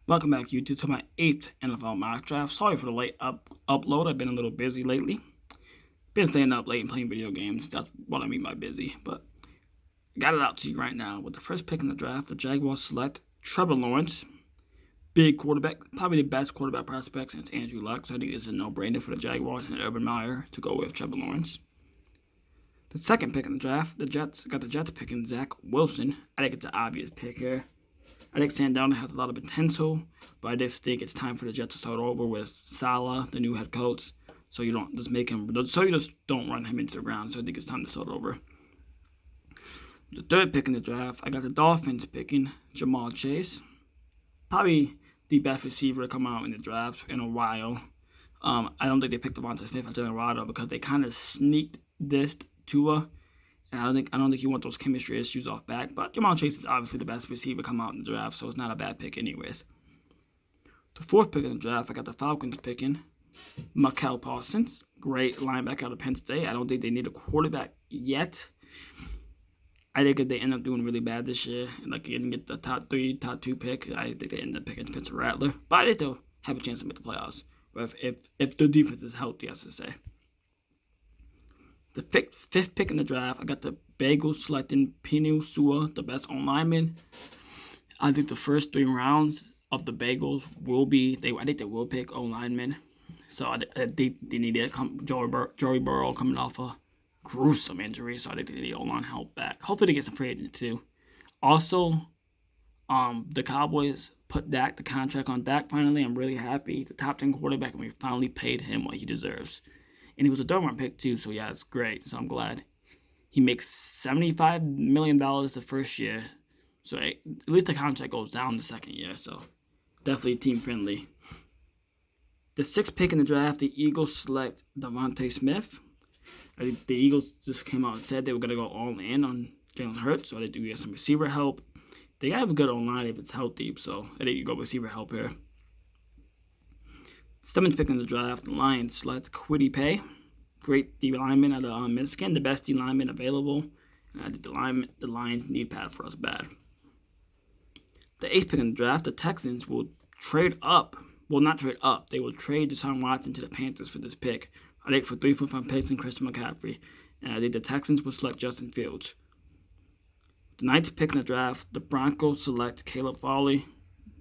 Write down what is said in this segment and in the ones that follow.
Welcome back, YouTube, to my 8th NFL mock draft. Sorry for the late upload. I've been a little busy lately. Been staying up late and playing video games. That's what I mean by busy. But I got it out to you right now. With the first pick in the draft, the Jaguars select Trevor Lawrence. Big quarterback, probably the best quarterback prospect since Andrew Luck. So I think it's a no-brainer for the Jaguars and Urban Meyer to go with Trevor Lawrence. The second pick in the draft, the Jets picking Zach Wilson. I think it's an obvious pick here. I think Sam Darnold has a lot of potential, but I just think it's time for the Jets to start over with Saleh, the new head coach. So you just don't run him into the ground. So I think it's time to start over. The third pick in the draft, I got the Dolphins picking Jamal Chase. Probably the best receiver to come out in the draft in a while. I don't think they picked Davonte Smith or Jalen Mayfield because they kind of sneaked this Tua. And I don't think you want those chemistry issues off back. But Jamal Chase is obviously the best receiver come out in the draft, so it's not a bad pick anyways. The fourth pick in the draft, I got the Falcons picking Michael Parsons. Great linebacker out of Penn State. I don't think they need a quarterback yet. I think if they end up doing really bad this year, like they didn't get the top 2 pick, I think they end up picking Spencer Rattler. But I think they'll have a chance to make the playoffs. But if the defense is healthy, I should say. The fifth pick in the draft, I got the Bengals selecting Penei Sewell, the best lineman. I think the first 3 rounds of the Bengals I think they will pick linemen. So I think they need it. Joey Burrow coming off a gruesome injury, so I think they need O-line help back. Hopefully they get some free agents too. Also, the Cowboys put the contract on Dak finally. I'm really happy. The top 10 quarterback, and we finally paid him what he deserves. And he was a third-round pick, too, so yeah, it's great. So I'm glad. He makes $75 million the first year. So at least the contract goes down the second year. So definitely team-friendly. The sixth pick in the draft, the Eagles select Davonte Smith. I think the Eagles just came out and said they were going to go all in on Jalen Hurts. So they do get some receiver help. They have a good online if it's healthy. So I think you go receiver help here. Seventh pick in the draft, the Lions select Kwity Paye. Great D lineman out of Michigan, the best D lineman available. And I think the Lions need pass rush bad. The eighth pick in the draft, the Texans will trade up. Well, not trade up. They will trade Deshaun Watson to the Panthers for this pick. I think for 3-5 picks and Christian McCaffrey. And I think the Texans will select Justin Fields. The ninth pick in the draft, the Broncos select Caleb Farley.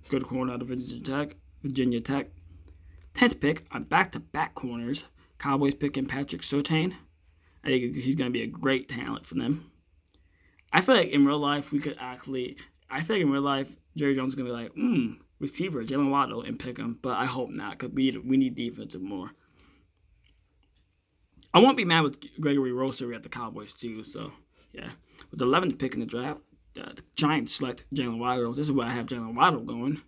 Good corner out of Virginia Tech. 10th pick on back-to-back corners, Cowboys picking Patrick Surtain. I think he's going to be a great talent for them. I feel like in real life, Jerry Jones is going to be like, receiver, Jalen Waddle, and pick him. But I hope not, because we need defensive more. I won't be mad with Gregory Roser at the Cowboys, too. So, yeah. With the 11th pick in the draft, the Giants select Jalen Waddle. This is where I have Jalen Waddle going.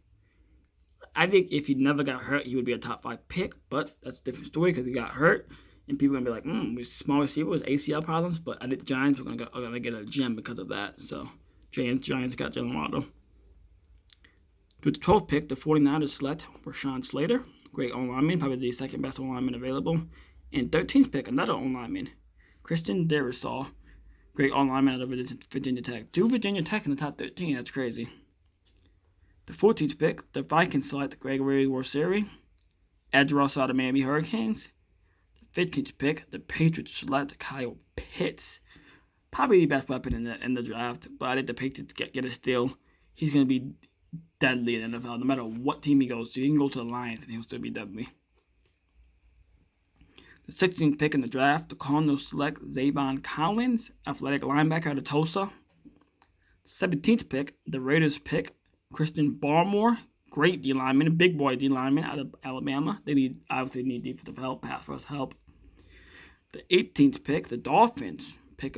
I think if he never got hurt, he would be a top 5 pick, but that's a different story because he got hurt, and people are going to be like, with small receiver with ACL problems, but I think the Giants are going to get a gem because of that. So, Giants got Jalen Waddle. With the 12th pick, the 49ers select Rashawn Slater, great O-lineman, probably the second best O-lineman available. And 13th pick, another O-lineman, Christian Darrisaw, great O-lineman out of Virginia Tech. 2 Virginia Tech in the top 13, that's crazy. The 14th pick, the Vikings select Gregory Rousseau, edge rusher out of Miami Hurricanes. The 15th pick, the Patriots select Kyle Pitts, probably the best weapon in the draft, but I think the Patriots get a steal. He's going to be deadly in the NFL, no matter what team he goes to. He can go to the Lions and he'll still be deadly. The 16th pick in the draft, the Cardinals select Zavon Collins, athletic linebacker out of Tulsa. 17th pick, the Raiders pick Christian Barmore, great D lineman, big boy D lineman out of Alabama. They obviously need defensive help, pass rush help. The 18th pick, the Dolphins pick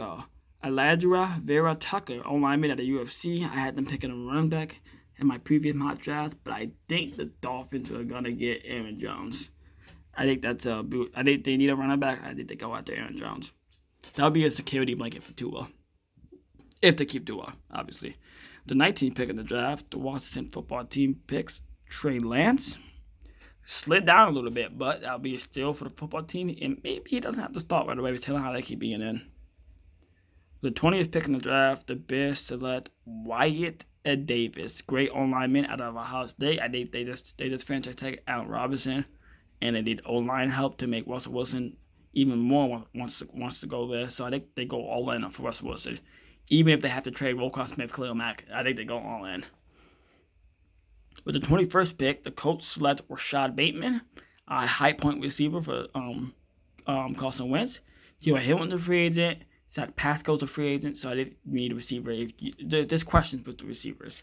Aladra Vera Tucker, O-lineman at the UFC. I had them picking a running back in my previous mock draft, but I think the Dolphins are gonna get Aaron Jones. I think I think they need a running back. I think they go after Aaron Jones. That'll be a security blanket for Tua, if they keep Tua, obviously. The 19th pick in the draft, the Washington football team picks Trey Lance. Slid down a little bit, but that'll be a steal for the football team. And maybe he doesn't have to start right away. We're telling how they keep being in. The 20th pick in the draft, the Bears select Wyatt Ed Davis, great O-lineman out of Ohio State. I think they just franchise tag Allen Robinson, and they need O-line help to make Russell Wilson even more wants to go there. So I think they go all in for Russell Wilson, even if they have to trade Roquan Smith, Khalil Mack. I think they go all in. With the 21st pick, the Colts select Rashad Bateman, a high point receiver for Carson Wentz. T.Y. Hilton's a free agent. Zach Pascal's a free agent, so I think we need a receiver. There's questions with the receivers,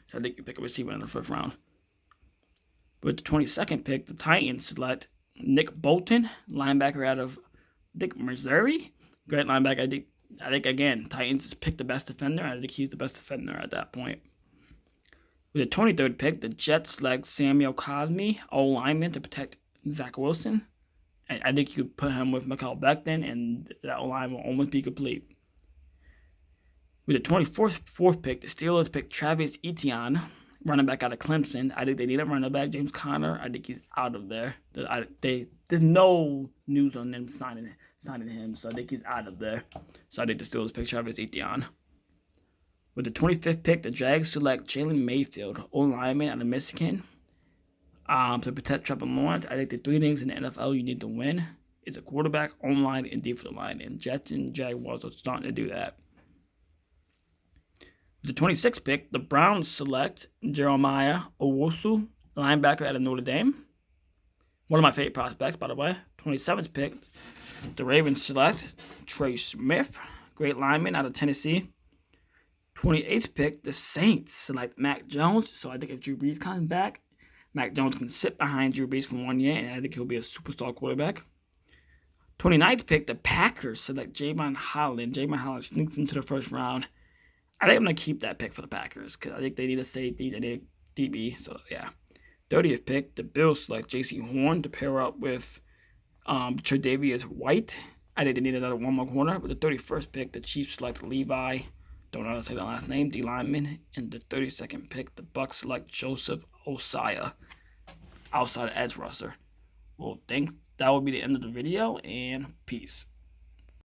so I think you pick a receiver in the 5th round. With the 22nd pick, the Titans select Nick Bolton, linebacker out of, I think, Missouri. Great linebacker. I think again, Titans picked the best defender. I think he's the best defender at that point. With the 23rd pick, the Jets select Samuel Cosmi, O-lineman, to protect Zach Wilson. I think you could put him with Mikael Becton, and that O-line will almost be complete. With the 24th pick, the Steelers pick Travis Etienne, running back out of Clemson. I think they need a running back. James Conner, I think he's out of there. There's no news on them signing him, so I think he's out of there. So I think the Steelers pick Travis Etienne. With the 25th pick, the Jags select Jalen Mayfield, O-lineman out of Michigan, to protect Trevor Lawrence. I think the 3 things in the NFL you need to win is a quarterback, O-line, and defensive line. And Jets and Jaguars are starting to do that. With the 26th pick, the Browns select Jeremiah Owusu, linebacker out of Notre Dame. One of my favorite prospects, by the way. 27th pick, the Ravens select Trey Smith, great lineman out of Tennessee. 28th pick, the Saints select Mac Jones. So I think if Drew Brees comes back, Mac Jones can sit behind Drew Brees for 1 year, and I think he'll be a superstar quarterback. 29th pick, the Packers select Javon Holland. Javon Holland sneaks into the 1st round. I think I'm going to keep that pick for the Packers because I think they need a safety, they need a DB. So, yeah. 30th pick, the Bills select J.C. Horn to pair up with Tre'Davious White. I think they need one more corner. With the 31st pick, the Chiefs select Levi, don't know how to say the last name, D lineman. And the 32nd pick, the Bucs select Joseph Osai, outside edge rusher. Well, that will be the end of the video, and peace.